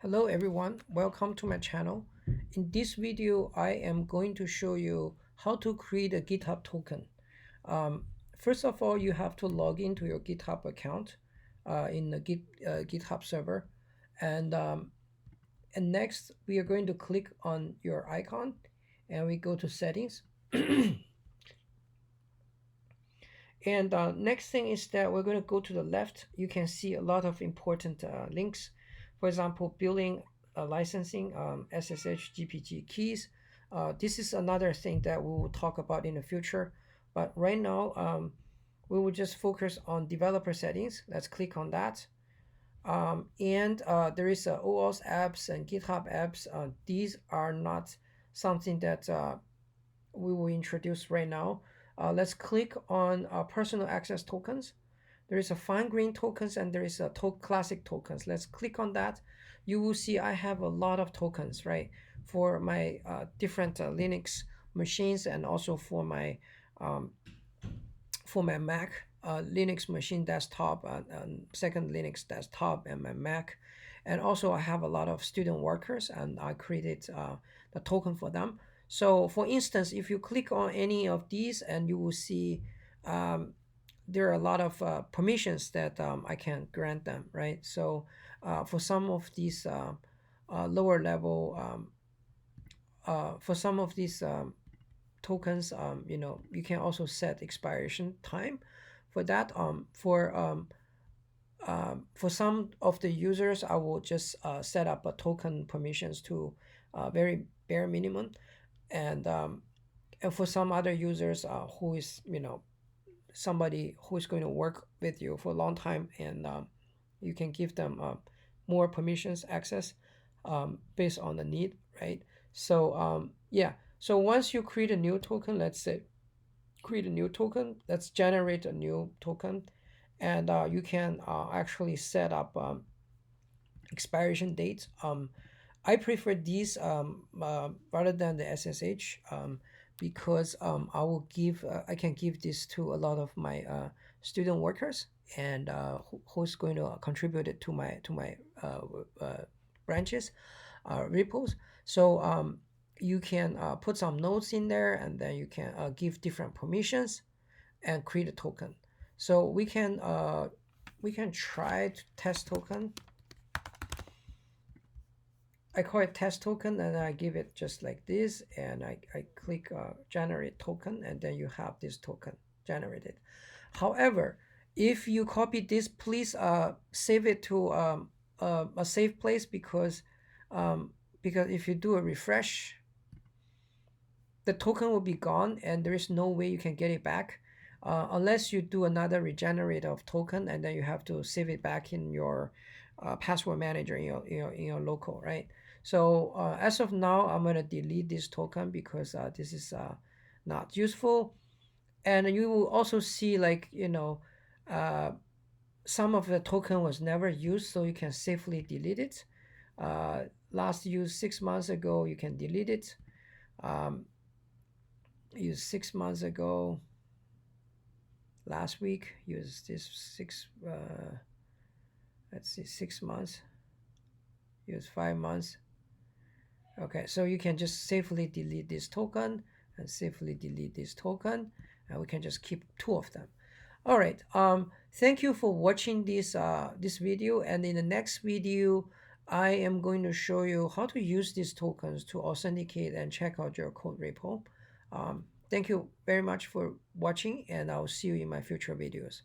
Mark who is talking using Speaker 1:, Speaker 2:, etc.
Speaker 1: Hello everyone, welcome to my channel. In this video, I am going to show you how to create a GitHub token. Um, First of all, you have to log into your GitHub account in the GitHub server. And, um, and next, we are going to click on your icon and we go to settings. And next thing is that we're going to go to the left. You can see a lot of important links. For example, billing, licensing, SSH, GPG keys. This is another thing that we will talk about in the future. But right now, we will just focus on developer settings. Let's click on that. And there is OAuth apps and GitHub apps. These are not something that we will introduce right now. Let's click on personal access tokens. There is a fine grained tokens and there is a classic tokens. Let's click on that. You will see I have a lot of tokens, right? For my different Linux machines and also um, for my Mac, Linux machine desktop, second Linux desktop and my Mac. And also I have a lot of student workers and I created the token for them. So for instance, if you click on any of these and you will see there are a lot of permissions that I can grant them, right? So for some of these lower level, for some of these tokens, you can also set expiration time for that. For some of the users, I will just set up a token permissions to very bare minimum, and for some other users who is somebody who is going to work with you for a long time, and you can give them more permissions access based on the need, right? So yeah, so once you create a new token, let's say create a new token, let's generate a new token, and you can actually set up expiration dates. I prefer these rather than the SSH because I can give this to a lot of my student workers and who's going to contribute it to my branches, repos. So you can put some nodes in there, and then you can give different permissions and create a token. So we can try to test token. I call it test token, and I give it just like this, and I click generate token, and then you have this token generated. However, if you copy this, please save it to a safe place, because if you do a refresh, the token will be gone and there is no way you can get it back unless you do another regenerate of token, and then you have to save it back in your password manager in your local, right? So as of now, I'm going to delete this token because this is not useful. And you will also see, like, uh, some of the token was never used, so you can safely delete it. Last used 6 months ago, you can delete it. Used 6 months ago, last week, used this let's see, 6 months, use 5 months. Okay, so you can just safely delete this token and safely delete this token, and we can just keep two of them. All right, thank you for watching this video, and in the next video I am going to show you how to use these tokens to authenticate and check out your code repo. Thank you very much for watching, and I'll see you in my future videos.